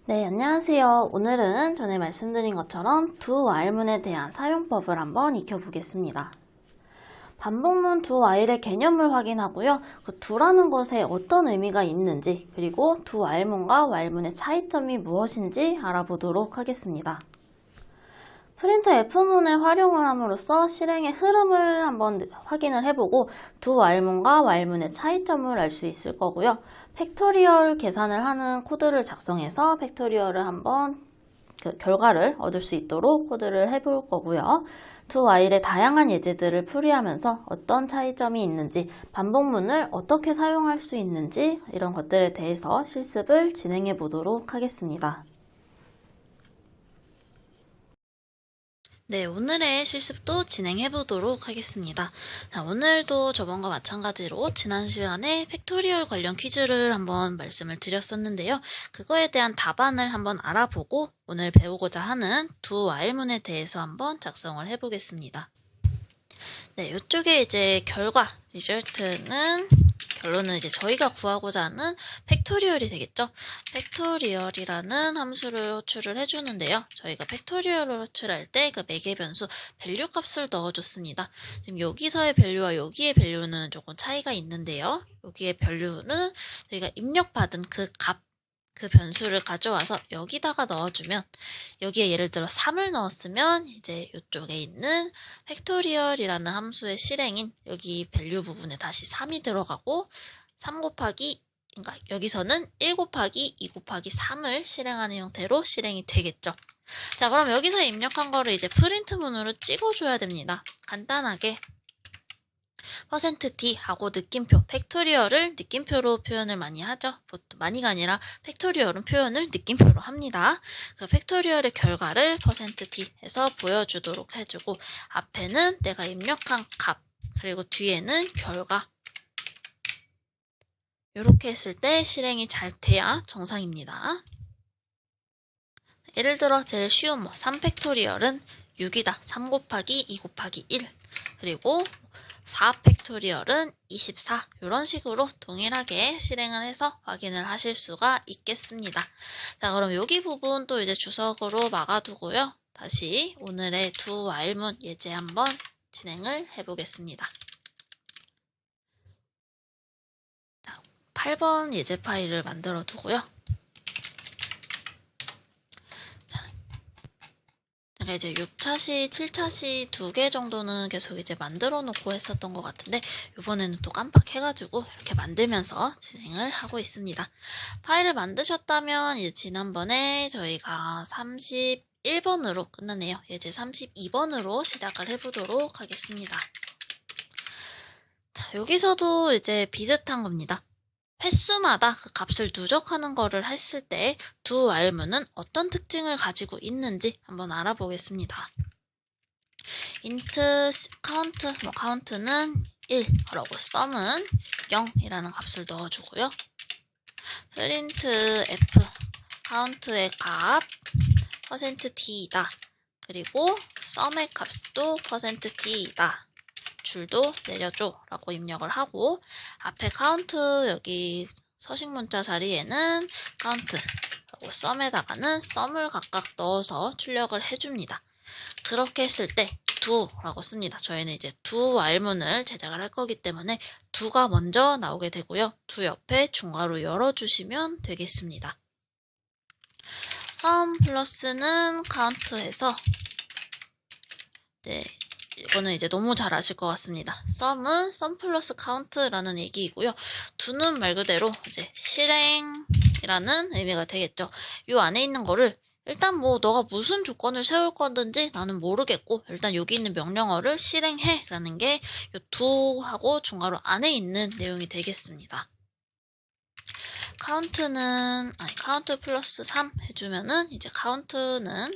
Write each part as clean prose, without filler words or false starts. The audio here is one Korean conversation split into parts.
네, 안녕하세요. 오늘은 전에 말씀드린 것처럼 두 while문에 대한 사용법을 한번 익혀보겠습니다. 반복문 두 while의 개념을 확인하고요. 그 두라는 것에 어떤 의미가 있는지, 그리고 두 while문과 while문의 차이점이 무엇인지 알아보도록 하겠습니다. 프린트 F문을 활용을 함으로써 실행의 흐름을 한번 확인을 해보고 두 while문과 while문의 차이점을 알 수 있을 거고요. 팩토리얼 계산을 하는 코드를 작성해서 팩토리얼을 한번 결과를 얻을 수 있도록 코드를 해볼 거고요. 두 while의 다양한 예제들을 풀이하면서 어떤 차이점이 있는지, 반복문을 어떻게 사용할 수 있는지 이런 것들에 대해서 실습을 진행해 보도록 하겠습니다. 네, 오늘의 실습도 진행해 보도록 하겠습니다. 자, 오늘도 저번과 마찬가지로 지난 시간에 팩토리얼 관련 퀴즈를 한번 말씀을 드렸었는데요. 그거에 대한 답안을 한번 알아보고 오늘 배우고자 하는 두 while문에 대해서 한번 작성을 해 보겠습니다. 네, 이쪽에 이제 결론은 이제 저희가 구하고자 하는 팩토리얼이 되겠죠. 팩토리얼이라는 함수를 호출을 해주는데요. 저희가 팩토리얼을 호출할 때 그 매개 변수 밸류 값을 넣어줬습니다. 지금 여기서의 밸류와 여기의 밸류는 조금 차이가 있는데요. 여기의 밸류는 저희가 입력받은 그 변수를 가져와서 여기다가 넣어주면, 여기에 예를 들어 3을 넣었으면 이제 이쪽에 있는 팩토리얼이라는 함수의 실행인 여기 밸류 부분에 다시 3이 들어가고, 그러니까 여기서는 1 곱하기 2 곱하기 3을 실행하는 형태로 실행이 되겠죠. 자, 그럼 여기서 입력한 거를 이제 프린트문으로 찍어줘야 됩니다. 간단하게 %d 하고 느낌표, 팩토리얼을 느낌표로 표현을 많이 하죠. 많이가 아니라 팩토리얼은 표현을 느낌표로 합니다. 그 팩토리얼의 결과를 %d 해서 보여주도록 해주고, 앞에는 내가 입력한 값, 그리고 뒤에는 결과. 이렇게 했을 때 실행이 잘 돼야 정상입니다. 예를 들어 제일 쉬운 3팩토리얼은 6이다. 3 곱하기 2 곱하기 1. 그리고 4팩토리얼은 24. 이런 식으로 동일하게 실행을 해서 확인을 하실 수가 있겠습니다. 자, 그럼 여기 부분 또 이제 주석으로 막아두고요. 다시 오늘의 두 while문 예제 한번 진행을 해보겠습니다. 8번 예제 파일을 만들어 두고요. 제가 이제 6차시, 7차시 2개 정도는 계속 이제 만들어 놓고 했었던 것 같은데, 이번에는 또 깜빡해가지고 이렇게 만들면서 진행을 하고 있습니다. 파일을 만드셨다면 이제 지난번에 저희가 31번으로 끝났네요. 예제 32번으로 시작을 해보도록 하겠습니다. 자, 여기서도 이제 비슷한 겁니다. 횟수마다 그 값을 누적하는 거를 했을 때 두 while문은 어떤 특징을 가지고 있는지 한번 알아보겠습니다. int count, count는 1, 그러고 sum은 0이라는 값을 넣어주고요. print f, count의 값 %d이다. 그리고 sum의 값도 %d이다. 줄도 내려줘 라고 입력을 하고, 앞에 count 여기 서식 문자 자리에는 count 하고 sum에다가는 sum을 각각 넣어서 출력을 해줍니다. 그렇게 했을 때 do라고 씁니다. 저희는 이제 do while문을 제작을 할 거기 때문에 do가 먼저 나오게 되고요. do 옆에 중괄호 열어주시면 되겠습니다. sum 플러스는 count해서, 네, 이거는 이제 너무 잘 아실 것 같습니다. sum은 sum 플러스 count라는 얘기이고요. do는 말 그대로 이제 실행이라는 의미가 되겠죠. 이 안에 있는 거를 일단 너가 무슨 조건을 세울 거든지 나는 모르겠고, 일단 여기 있는 명령어를 실행해 라는 게 이 do하고 중괄호 안에 있는 내용이 되겠습니다. count 플러스 3 해주면은 이제 count는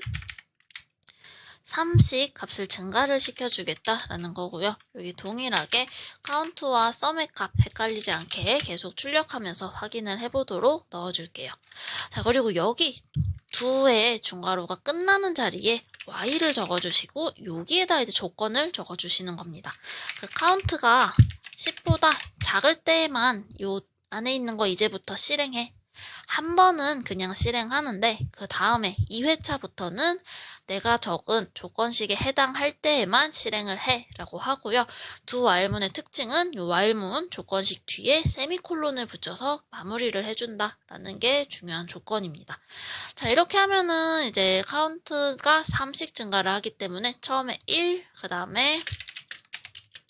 3씩 값을 증가를 시켜주겠다라는 거고요. 여기 동일하게 count와 sum의 값 헷갈리지 않게 계속 출력하면서 확인을 해보도록 넣어줄게요. 자, 그리고 여기 do의 중괄호가 끝나는 자리에 while을 적어주시고, 여기에다 이제 조건을 적어주시는 겁니다. 그 count가 10보다 작을 때에만 이 안에 있는 거 이제부터 실행해. 한 번은 그냥 실행하는데 그 다음에 2회차부터는 내가 적은 조건식에 해당할 때에만 실행을 해 라고 하고요. 두 while문의 특징은 이 while문 조건식 뒤에 세미콜론을 붙여서 마무리를 해준다 라는 게 중요한 조건입니다. 자, 이렇게 하면은 이제 카운트가 3씩 증가를 하기 때문에 처음에 1, 그 다음에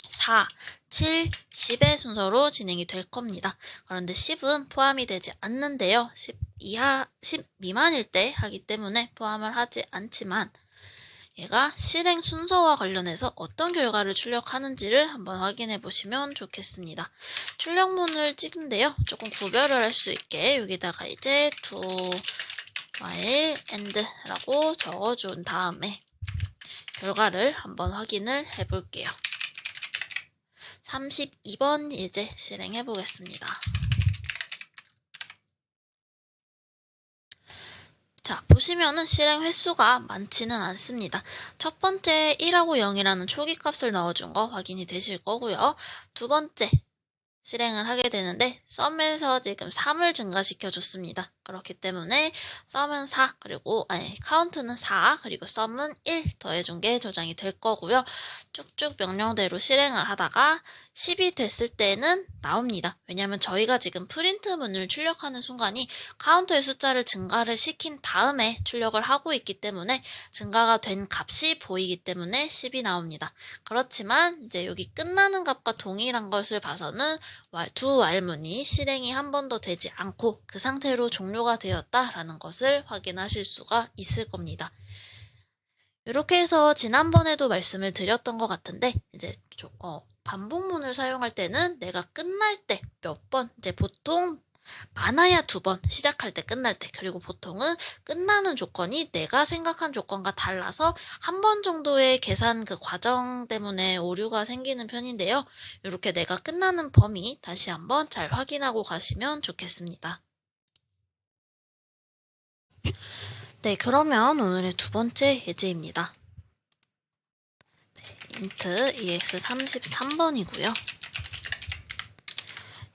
4, 7, 10의 순서로 진행이 될 겁니다. 그런데 10은 포함이 되지 않는데요. 10 미만일 때 하기 때문에 포함을 하지 않지만 얘가 실행 순서와 관련해서 어떤 결과를 출력하는지를 한번 확인해 보시면 좋겠습니다. 출력문을 찍은데요. 조금 구별을 할 수 있게 여기다가 이제 do while and 라고 적어준 다음에 결과를 한번 확인을 해 볼게요. 32번 예제 실행해 보겠습니다. 자, 보시면은 실행 횟수가 많지는 않습니다. 첫 번째 1하고 0이라는 초기 값을 넣어준 거 확인이 되실 거고요. 두 번째 실행을 하게 되는데 썸에서 지금 3을 증가시켜 줬습니다. 그렇기 때문에 썸은 4 그리고 카운트는 4 그리고 썸은 1 더해준 게 저장이 될 거고요. 쭉쭉 명령대로 실행을 하다가 10이 됐을 때는 나옵니다. 왜냐하면 저희가 지금 프린트문을 출력하는 순간이 카운터의 숫자를 증가를 시킨 다음에 출력을 하고 있기 때문에 증가가 된 값이 보이기 때문에 10이 나옵니다. 그렇지만 이제 여기 끝나는 값과 동일한 것을 봐서는 두 while문이 실행이 한 번도 되지 않고 그 상태로 종료가 되었다라는 것을 확인하실 수가 있을 겁니다. 이렇게 해서 지난번에도 말씀을 드렸던 것 같은데 이제 반복문을 사용할 때는 내가 끝날 때 몇 번, 이제 보통 많아야 2번, 시작할 때 끝날 때, 그리고 보통은 끝나는 조건이 내가 생각한 조건과 달라서 한 번 정도의 계산 그 과정 때문에 오류가 생기는 편인데요. 이렇게 내가 끝나는 범위 다시 한번 잘 확인하고 가시면 좋겠습니다. 네, 그러면 오늘의 두 번째 예제입니다. int ex33번이고요.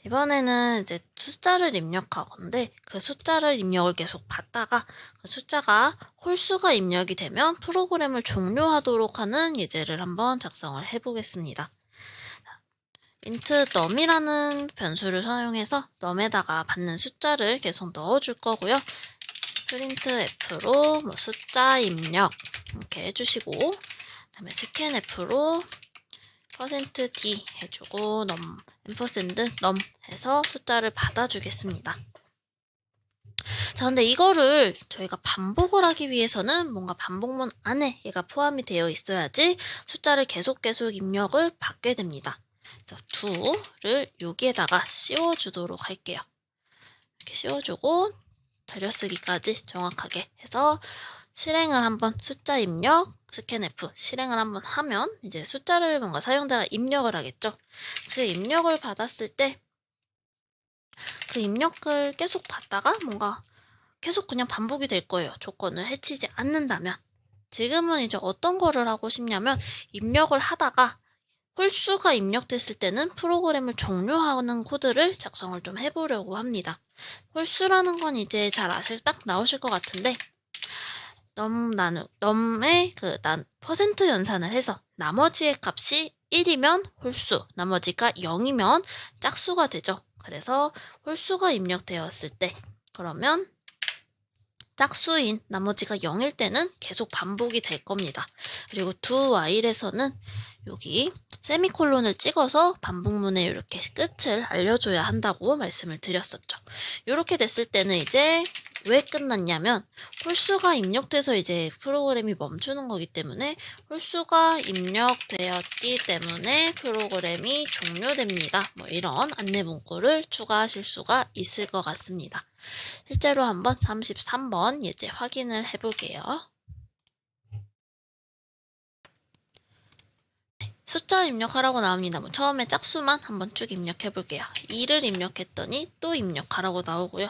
이번에는 이제 숫자를 입력하건데 그 숫자를 입력을 계속 받다가 그 숫자가 홀수가 입력이 되면 프로그램을 종료하도록 하는 예제를 한번 작성을 해보겠습니다. int num이라는 변수를 사용해서 num에다가 받는 숫자를 계속 넣어줄 거고요. printf로 숫자 입력 이렇게 해주시고 그다음에 scanf로 %d 해주고 num 해서 숫자를 받아주겠습니다. 자, 근데 이거를 저희가 반복을 하기 위해서는 뭔가 반복문 안에 얘가 포함이 되어 있어야지 숫자를 계속 입력을 받게 됩니다. 그래서 do를 여기에다가 씌워주도록 할게요. 이렇게 씌워주고 들여쓰기까지 정확하게 해서 실행을 한번 숫자 입력 scanf 실행을 한번 하면 이제 숫자를 뭔가 사용자가 입력을 하겠죠. 그 입력을 받았을 때 그 입력을 계속 받다가 뭔가 계속 그냥 반복이 될 거예요. 조건을 해치지 않는다면. 지금은 이제 어떤 거를 하고 싶냐면 입력을 하다가 홀수가 입력됐을 때는 프로그램을 종료하는 코드를 작성을 좀 해보려고 합니다. 홀수라는 건 이제 잘 딱 나오실 것 같은데 num의 퍼센트 연산을 해서 나머지의 값이 1이면 홀수, 나머지가 0이면 짝수가 되죠. 그래서 홀수가 입력되었을 때 그러면 짝수인 나머지가 0일 때는 계속 반복이 될 겁니다. 그리고 do while에서는 여기 세미콜론을 찍어서 반복문의 이렇게 끝을 알려줘야 한다고 말씀을 드렸었죠. 이렇게 됐을 때는 이제 왜 끝났냐면 홀수가 입력돼서 이제 프로그램이 멈추는 거기 때문에 홀수가 입력되었기 때문에 프로그램이 종료됩니다. 뭐 이런 안내 문구를 추가하실 수가 있을 것 같습니다. 실제로 한번 33번 예제 확인을 해볼게요. 숫자 입력하라고 나옵니다. 뭐 처음에 짝수만 한번 쭉 입력해 볼게요. 2를 입력했더니 또 입력하라고 나오고요.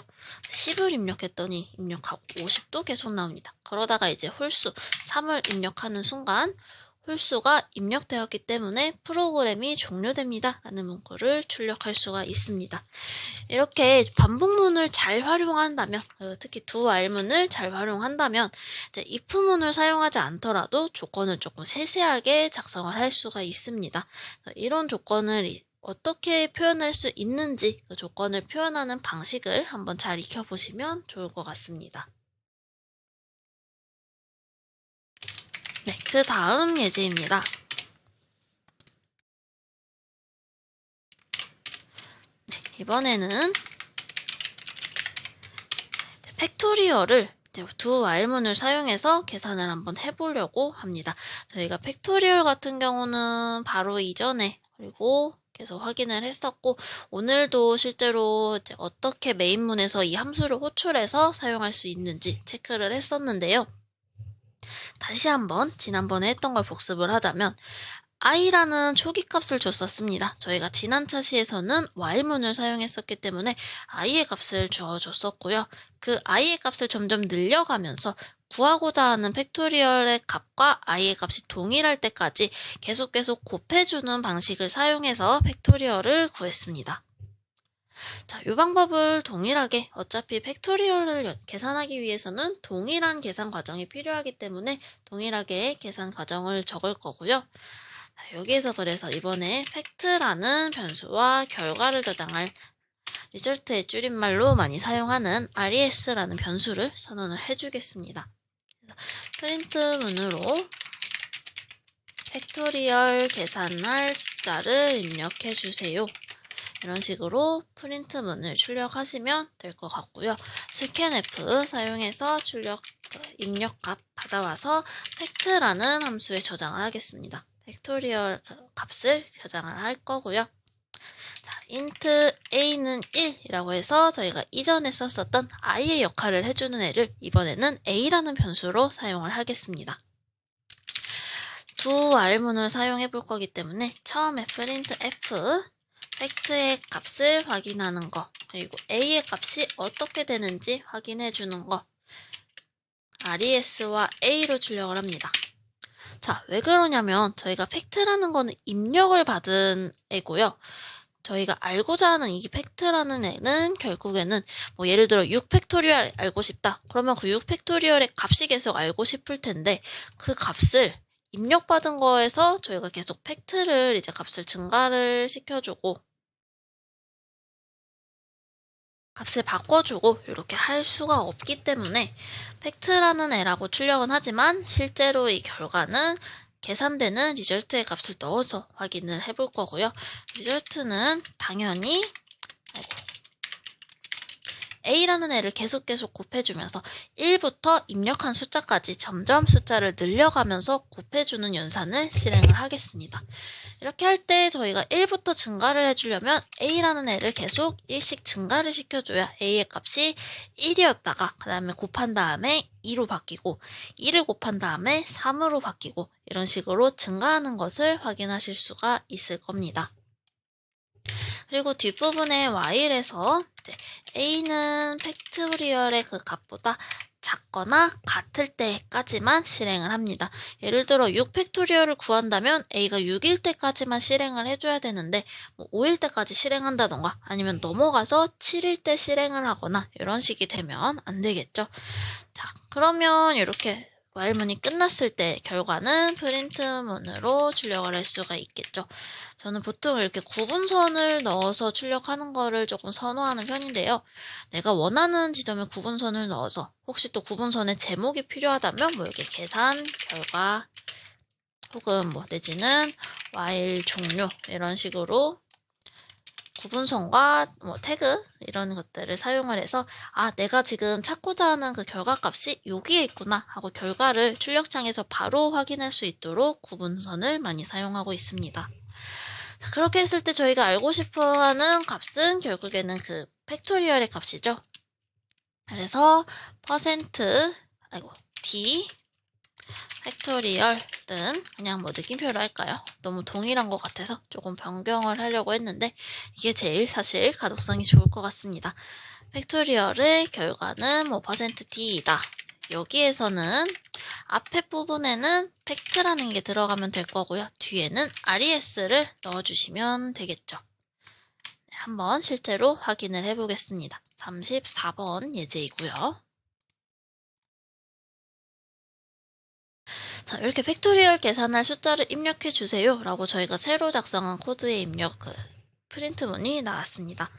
10을 입력했더니 입력하고 50도 계속 나옵니다. 그러다가 이제 홀수 3을 입력하는 순간 홀수가 입력되었기 때문에 프로그램이 종료됩니다. 라는 문구를 출력할 수가 있습니다. 이렇게 반복문을 잘 활용한다면, 특히 do while문을 잘 활용한다면 이제 if문을 사용하지 않더라도 조건을 조금 세세하게 작성을 할 수가 있습니다. 이런 조건을 어떻게 표현할 수 있는지 그 조건을 표현하는 방식을 한번 잘 익혀보시면 좋을 것 같습니다. 네, 그 다음 예제입니다. 네, 이번에는 팩토리얼을 do while문을 사용해서 계산을 한번 해보려고 합니다. 저희가 팩토리얼 같은 경우는 바로 이전에 그리고 계속 확인을 했었고 오늘도 실제로 이제 어떻게 메인문에서 이 함수를 호출해서 사용할 수 있는지 체크를 했었는데요. 다시 한번 지난번에 했던 걸 복습을 하자면 i라는 초기값을 줬었습니다. 저희가 지난 차시에서는 while문을 사용했었기 때문에 i의 값을 주어줬었고요. 그 i의 값을 점점 늘려가면서 구하고자 하는 팩토리얼의 값과 i의 값이 동일할 때까지 계속 곱해주는 방식을 사용해서 팩토리얼을 구했습니다. 자, 이 방법을 동일하게 어차피 팩토리얼을 계산하기 위해서는 동일한 계산 과정이 필요하기 때문에 동일하게 계산 과정을 적을 거고요. 자, 여기에서 그래서 이번에 팩트라는 변수와 결과를 저장할 리절트의 줄임말로 많이 사용하는 res라는 변수를 선언을 해주겠습니다. 프린트 문으로 팩토리얼 계산할 숫자를 입력해 주세요. 이런 식으로 프린트 문을 출력하시면 될 것 같고요. scanf 사용해서 입력값 받아와서 팩트라는 함수에 저장을 하겠습니다. 팩토리얼 값을 저장을 할 거고요. 자, int a는 1이라고 해서 저희가 이전에 썼었던 i의 역할을 해주는 애를 이번에는 a라는 변수로 사용을 하겠습니다. do while문을 사용해 볼 거기 때문에 처음에 printf 팩트의 값을 확인하는 거, 그리고 a의 값이 어떻게 되는지 확인해 주는 거, res와 a로 출력을 합니다. 자, 왜 그러냐면 저희가 팩트라는 거는 입력을 받은 애고요. 저희가 알고자 하는 이 팩트라는 애는 결국에는 뭐 예를 들어 6팩토리얼 알고 싶다. 그러면 그 6팩토리얼의 값이 계속 알고 싶을 텐데 그 값을 입력받은 거에서 저희가 계속 팩트를 이제 값을 증가를 시켜주고 값을 바꿔주고 이렇게 할 수가 없기 때문에 팩트라는 애라고 출력은 하지만 실제로 이 결과는 계산되는 리절트의 값을 넣어서 확인을 해볼 거고요. 리절트는 당연히 a라는 애를 계속 곱해주면서 1부터 입력한 숫자까지 점점 숫자를 늘려가면서 곱해주는 연산을 실행을 하겠습니다. 이렇게 할 때 저희가 1부터 증가를 해주려면 a라는 애를 계속 1씩 증가를 시켜줘야 a의 값이 1이었다가 그 다음에 곱한 다음에 2로 바뀌고 2를 곱한 다음에 3으로 바뀌고 이런 식으로 증가하는 것을 확인하실 수가 있을 겁니다. 그리고 뒷부분에 while에서 이제 a는 팩토리얼의 그 값보다 작거나 같을 때까지만 실행을 합니다. 예를 들어 6팩토리얼을 구한다면 a가 6일 때까지만 실행을 해줘야 되는데 뭐 5일 때까지 실행한다던가 아니면 넘어가서 7일 때 실행을 하거나 이런 식이 되면 안 되겠죠. 자, 그러면 이렇게 while문이 끝났을 때 결과는 프린트문으로 출력을 할 수가 있겠죠. 저는 보통 이렇게 구분선을 넣어서 출력하는 거를 조금 선호하는 편인데요. 내가 원하는 지점에 구분선을 넣어서 혹시 또 구분선의 제목이 필요하다면 뭐 이렇게 계산, 결과 혹은 뭐 내지는 while 종료 이런 식으로 구분선과 뭐 태그 이런 것들을 사용을 해서 아 내가 지금 찾고자 하는 그 결과값이 여기에 있구나 하고 결과를 출력창에서 바로 확인할 수 있도록 구분선을 많이 사용하고 있습니다. 그렇게 했을 때 저희가 알고 싶어하는 값은 결국에는 그 팩토리얼의 값이죠. 그래서 %d 팩토리얼은 그냥 뭐 느낌표로 할까요? 너무 동일한 것 같아서 조금 변경을 하려고 했는데 이게 제일 사실 가독성이 좋을 것 같습니다. 팩토리얼의 결과는 뭐 %d이다. 여기에서는 앞에 부분에는 팩트라는 게 들어가면 될 거고요. 뒤에는 res를 넣어주시면 되겠죠. 네, 한번 실제로 확인을 해보겠습니다. 34번 예제이고요. 자, 이렇게 팩토리얼 계산할 숫자를 입력해 주세요 라고 저희가 새로 작성한 코드의 입력 프린트문이 나왔습니다.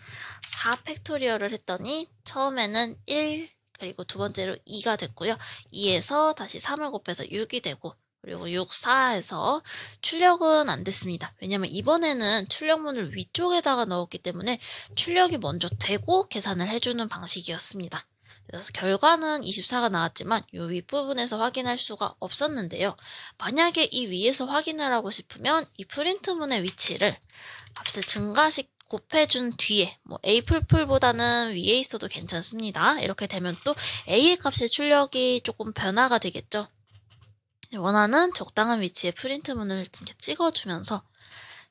4 팩토리얼을 했더니 처음에는 1 그리고 두 번째로 2가 됐고요. 2에서 다시 3을 곱해서 6이 되고 그리고 6, 4에서 출력은 안 됐습니다. 왜냐면 이번에는 출력문을 위쪽에다가 넣었기 때문에 출력이 먼저 되고 계산을 해주는 방식이었습니다. 그래서 결과는 24가 나왔지만 이 윗부분에서 확인할 수가 없었는데요. 만약에 이 위에서 확인을 하고 싶으면 이 프린트문의 위치를 값을 증가식 곱해준 뒤에 A 풀풀보다는 위에 있어도 괜찮습니다. 이렇게 되면 또 A의 값의 출력이 조금 변화가 되겠죠. 원하는 적당한 위치에 프린트문을 이렇게 찍어주면서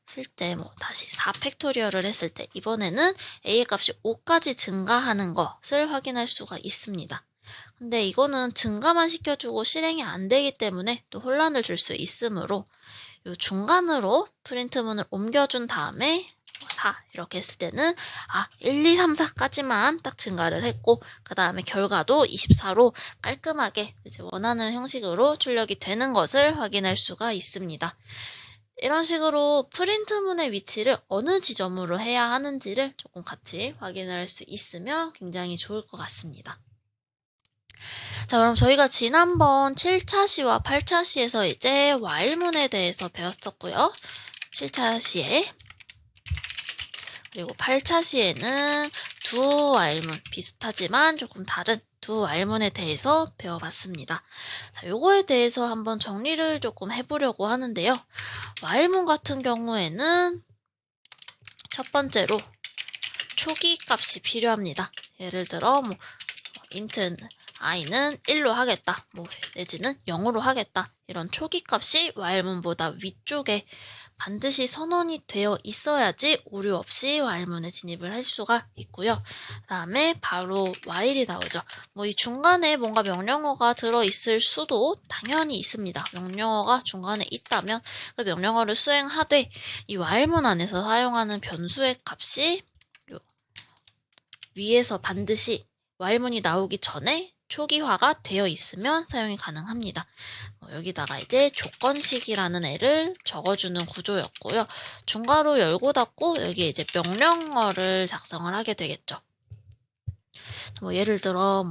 실제 다시 4 팩토리얼을 했을 때 이번에는 A의 값이 5까지 증가하는 것을 확인할 수가 있습니다. 근데 이거는 증가만 시켜주고 실행이 안 되기 때문에 또 혼란을 줄 수 있으므로 요 중간으로 프린트문을 옮겨준 다음에 4 이렇게 했을 때는 1, 2, 3, 4까지만 딱 증가를 했고 그 다음에 결과도 24로 깔끔하게 이제 원하는 형식으로 출력이 되는 것을 확인할 수가 있습니다. 이런 식으로 프린트문의 위치를 어느 지점으로 해야 하는지를 조금 같이 확인을 할 수 있으면 굉장히 좋을 것 같습니다. 자, 그럼 저희가 지난번 7차 시와 8차 시에서 이제 while문에 대해서 배웠었고요. 7차 시에 그리고 8차 시에는 두 while문 비슷하지만 조금 다른 두 while문에 대해서 배워봤습니다. 자, 요거에 대해서 한번 정리를 조금 해보려고 하는데요. while문 같은 경우에는 첫 번째로 초기 값이 필요합니다. 예를 들어 int i는 1로 하겠다, 내지는 0으로 하겠다. 이런 초기 값이 while문보다 위쪽에 반드시 선언이 되어 있어야지 오류 없이 while문에 진입을 할 수가 있고요. 그 다음에 바로 while이 나오죠. 이 중간에 뭔가 명령어가 들어있을 수도 당연히 있습니다. 명령어가 중간에 있다면 그 명령어를 수행하되 이 while문 안에서 사용하는 변수의 값이 위에서 반드시 while문이 나오기 전에 초기화가 되어 있으면 사용이 가능합니다. 여기다가 이제 조건식이라는 애를 적어주는 구조였고요. 중괄호 열고 닫고 여기에 이제 명령어를 작성을 하게 되겠죠. 예를 들어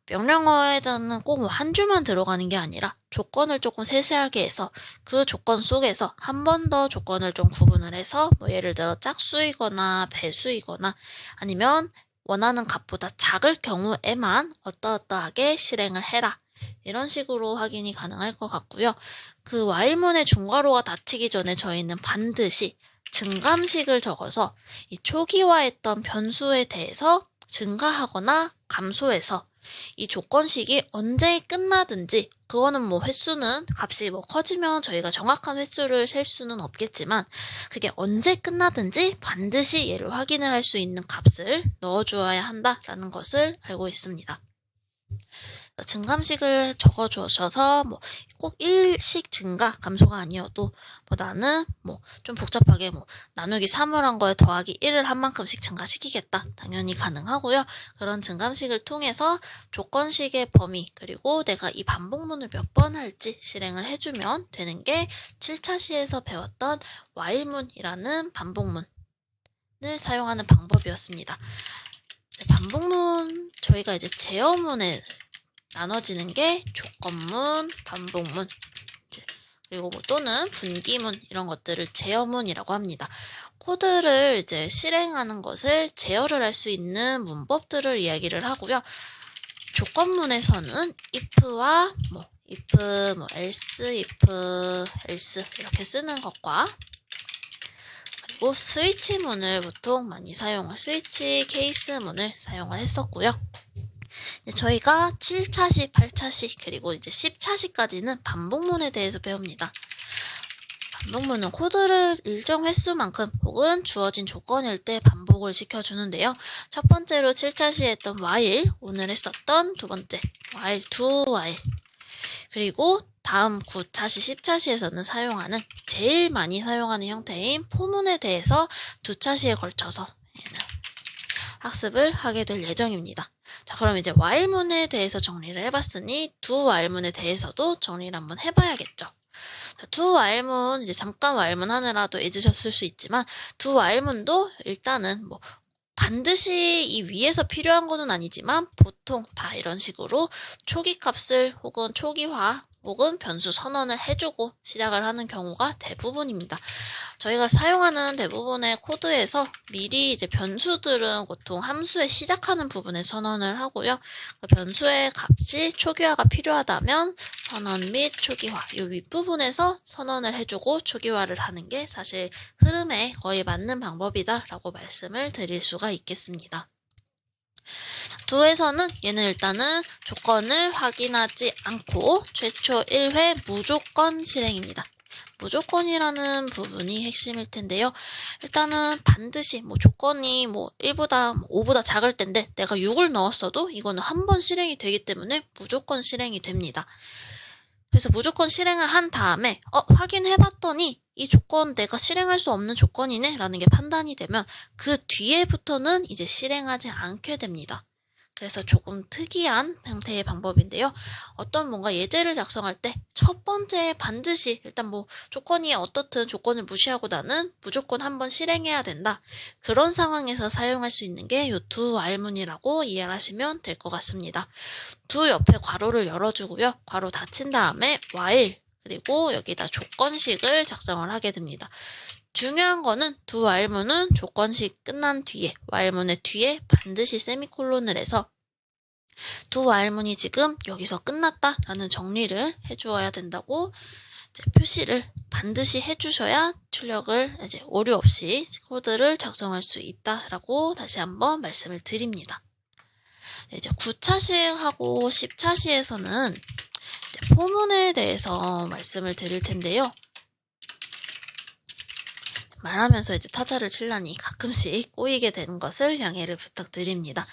명령어에는 꼭 한 줄만 들어가는 게 아니라 조건을 조금 세세하게 해서 그 조건 속에서 한 번 더 조건을 좀 구분을 해서 예를 들어 짝수이거나 배수이거나 아니면 원하는 값보다 작을 경우에만 어떠어떠하게 실행을 해라. 이런 식으로 확인이 가능할 것 같고요. 그 while문의 중괄호가 닫히기 전에 저희는 반드시 증감식을 적어서 이 초기화했던 변수에 대해서 증가하거나 감소해서 이 조건식이 언제 끝나든지 그거는 횟수는 값이 커지면 저희가 정확한 횟수를 셀 수는 없겠지만 그게 언제 끝나든지 반드시 얘를 확인을 할 수 있는 값을 넣어주어야 한다라는 것을 알고 있습니다. 증감식을 적어주셔서 꼭 일식 증가 감소가 아니어도 나는 좀 복잡하게 나누기 3을 한 거에 더하기 1을 한 만큼씩 증가시키겠다. 당연히 가능하고요. 그런 증감식을 통해서 조건식의 범위 그리고 내가 이 반복문을 몇 번 할지 실행을 해주면 되는 게 7차 시에서 배웠던 while문이라는 반복문을 사용하는 방법이었습니다. 반복문 저희가 이제 제어문에 나눠지는 게 조건문, 반복문, 그리고 또는 분기문 이런 것들을 제어문이라고 합니다. 코드를 이제 실행하는 것을 제어를 할 수 있는 문법들을 이야기를 하고요. 조건문에서는 if와 if, else, if, else 이렇게 쓰는 것과 그리고 스위치문을 보통 많이 스위치 케이스문을 사용을 했었고요. 저희가 7차시, 8차시, 그리고 이제 10차시까지는 반복문에 대해서 배웁니다. 반복문은 코드를 일정 횟수만큼 혹은 주어진 조건일 때 반복을 시켜주는데요. 첫 번째로 7차시 했던 while, 오늘 했었던 두 번째 while, do while. 그리고 다음 9차시, 10차시에서는 사용하는 제일 많이 사용하는 형태인 포문에 대해서 2차시에 걸쳐서 학습을 하게 될 예정입니다. 자, 그럼 이제 while문에 대해서 정리를 해봤으니 do while문에 대해서도 정리를 한번 해봐야겠죠. do while문, 이제 잠깐 while문 하느라도 잊으셨을 수 있지만 do while문도 일단은 뭐 반드시 이 위에서 필요한 거는 아니지만 보통 다 이런 식으로 초기 값을 혹은 초기화 혹은 변수 선언을 해주고 시작을 하는 경우가 대부분입니다. 저희가 사용하는 대부분의 코드에서 미리 이제 변수들은 보통 함수의 시작하는 부분에 선언을 하고요. 그 변수의 값이 초기화가 필요하다면 선언 및 초기화 이 윗부분에서 선언을 해주고 초기화를 하는 게 사실 흐름에 거의 맞는 방법이다라고 말씀을 드릴 수가 있겠습니다. do에서는 얘는 일단은 조건을 확인하지 않고 최초 1회 무조건 실행입니다. 무조건이라는 부분이 핵심일 텐데요. 일단은 반드시 조건이 1보다 5보다 작을 텐데 내가 6을 넣었어도 이거는 한 번 실행이 되기 때문에 무조건 실행이 됩니다. 그래서 무조건 실행을 한 다음에 확인해봤더니 이 조건 내가 실행할 수 없는 조건이네 라는 게 판단이 되면 그 뒤에부터는 이제 실행하지 않게 됩니다. 그래서 조금 특이한 형태의 방법인데요. 어떤 뭔가 예제를 작성할 때 첫 번째 반드시 일단 조건이 어떻든 조건을 무시하고 나는 무조건 한번 실행해야 된다. 그런 상황에서 사용할 수 있는 게 이 do while문이라고 이해를 하시면 될 것 같습니다. do 옆에 괄호를 열어주고요. 괄호 닫힌 다음에 while 그리고 여기다 조건식을 작성을 하게 됩니다. 중요한 거는 do while문은 조건식 끝난 뒤에 while문의 뒤에 반드시 세미콜론을 해서 do while문이 지금 여기서 끝났다라는 정리를 해주어야 된다고 이제 표시를 반드시 해주셔야 출력을 이제 오류 없이 코드를 작성할 수 있다라고 다시 한번 말씀을 드립니다. 이제 9차시하고 10차시에서는 이제 포문에 대해서 말씀을 드릴 텐데요. 말하면서 이제 타자를 치려니 가끔씩 꼬이게 되는 것을 양해를 부탁드립니다.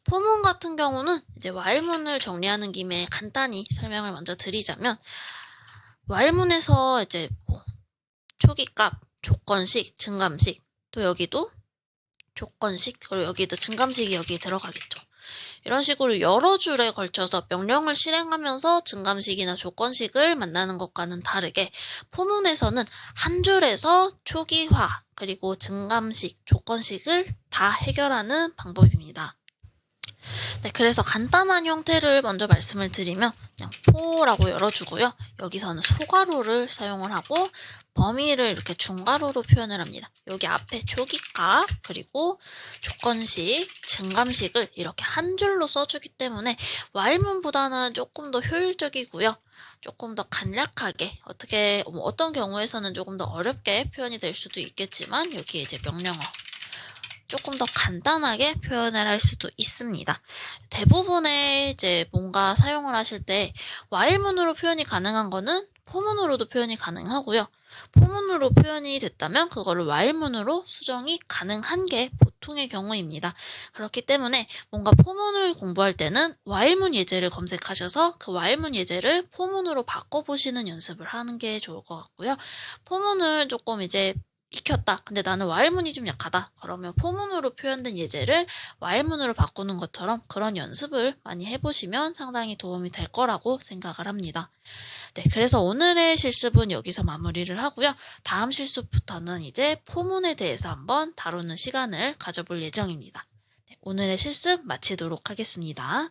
포문 같은 경우는 이제 while문을 정리하는 김에 간단히 설명을 먼저 드리자면 while문에서 이제 초기값, 조건식, 증감식 또 여기도 조건식 그리고 여기도 증감식이 여기 들어가겠죠. 이런 식으로 여러 줄에 걸쳐서 명령을 실행하면서 증감식이나 조건식을 만나는 것과는 다르게 포문에서는 한 줄에서 초기화 그리고 증감식, 조건식을 다 해결하는 방법입니다. 네, 그래서 간단한 형태를 먼저 말씀을 드리면 그냥 포라고 열어주고요. 여기서는 소괄호를 사용을 하고 범위를 이렇게 중괄호로 표현을 합니다. 여기 앞에 초기값 그리고 조건식, 증감식을 이렇게 한 줄로 써주기 때문에 while문보다는 조금 더 효율적이고요. 조금 더 간략하게 어떤 경우에서는 조금 더 어렵게 표현이 될 수도 있겠지만 여기에 이제 명령어 조금 더 간단하게 표현을 할 수도 있습니다. 대부분의 이제 뭔가 사용을 하실 때 while문으로 표현이 가능한 거는 포문으로도 표현이 가능하고요. 포문으로 표현이 됐다면 그거를 while문으로 수정이 가능한 게 보통의 경우입니다. 그렇기 때문에 뭔가 포문을 공부할 때는 while문 예제를 검색하셔서 그 while문 예제를 포문으로 바꿔보시는 연습을 하는 게 좋을 것 같고요. 포문을 조금 이제 익혔다. 근데 나는 while문이 좀 약하다. 그러면 포문으로 표현된 예제를 while문으로 바꾸는 것처럼 그런 연습을 많이 해보시면 상당히 도움이 될 거라고 생각을 합니다. 네, 그래서 오늘의 실습은 여기서 마무리를 하고요. 다음 실습부터는 이제 포문에 대해서 한번 다루는 시간을 가져볼 예정입니다. 네, 오늘의 실습 마치도록 하겠습니다.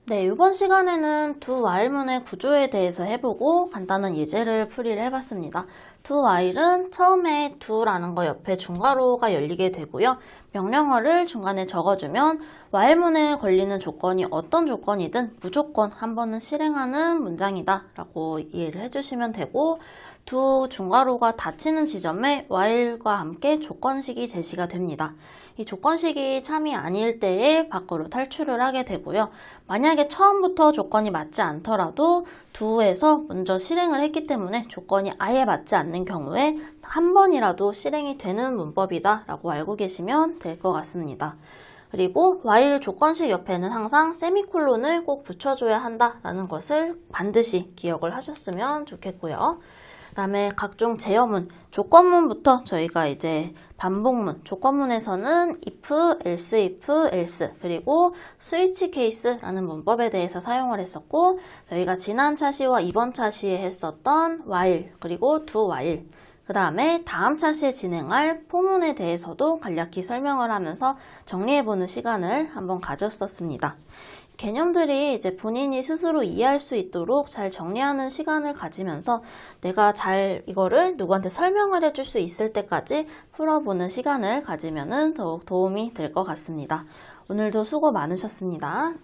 네, 이번 시간에는 do while문의 구조에 대해서 해보고 간단한 예제를 풀이를 해봤습니다. do while은 처음에 do라는 거 옆에 중괄호가 열리게 되고요. 명령어를 중간에 적어주면 while문에 걸리는 조건이 어떤 조건이든 무조건 한 번은 실행하는 문장이다 라고 이해를 해주시면 되고 do 중괄호가 닫히는 지점에 while과 함께 조건식이 제시가 됩니다. 이 조건식이 참이 아닐 때에 밖으로 탈출을 하게 되고요. 만약에 처음부터 조건이 맞지 않더라도 do에서 먼저 실행을 했기 때문에 조건이 아예 맞지 않는 경우에 한 번이라도 실행이 되는 문법이다 라고 알고 계시면 될 것 같습니다. 그리고 while 조건식 옆에는 항상 세미콜론을 꼭 붙여줘야 한다라는 것을 반드시 기억을 하셨으면 좋겠고요. 그 다음에 각종 제어문, 조건문부터 저희가 이제 반복문, 조건문에서는 if, else, if, else, 그리고 스위치 케이스라는 문법에 대해서 사용을 했었고, 저희가 지난 차시와 이번 차시에 했었던 while, 그리고 do while, 그 다음에 다음 차시에 진행할 포문에 대해서도 간략히 설명을 하면서 정리해보는 시간을 한번 가졌었습니다. 개념들이 이제 본인이 스스로 이해할 수 있도록 잘 정리하는 시간을 가지면서 내가 잘 이거를 누구한테 설명을 해줄 수 있을 때까지 풀어보는 시간을 가지면은 더욱 도움이 될 것 같습니다. 오늘도 수고 많으셨습니다.